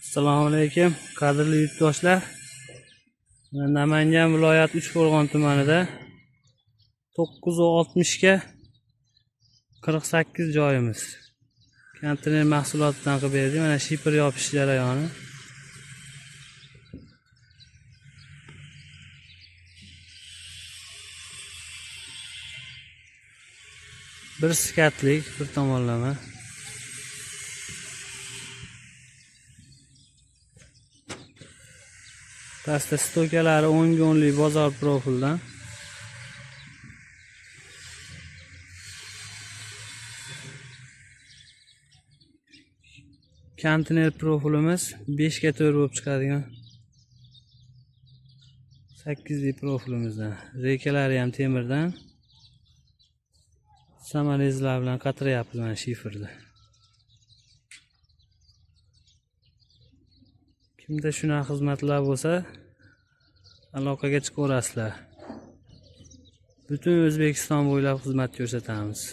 Assalomu alaykum, qadrli yurtdoshlar. Namangan viloyati Uchqo'rg'on tumanida 960 ga 48 joyimiz. Konteyner mahsulotidan qilib berdik. Mana shifr yopish jarayoni. Bir sikatlik, bir tomonlama. Pastda stokalari 10 ga 10lik bozor profildan. Konteyner profilimiz 5 ga 4 bo'lib chiqadigan. 8 lik profilimizdan. Rekalari ham temirdan. Samalezlar bilan qatiryapmiz mana shifrda. Kimda shunaqa xizmatlar bo'lsa, aloqaga chiqaverasizlar. Butun O'zbekiston bo'ylab xizmat ko'rsatamiz.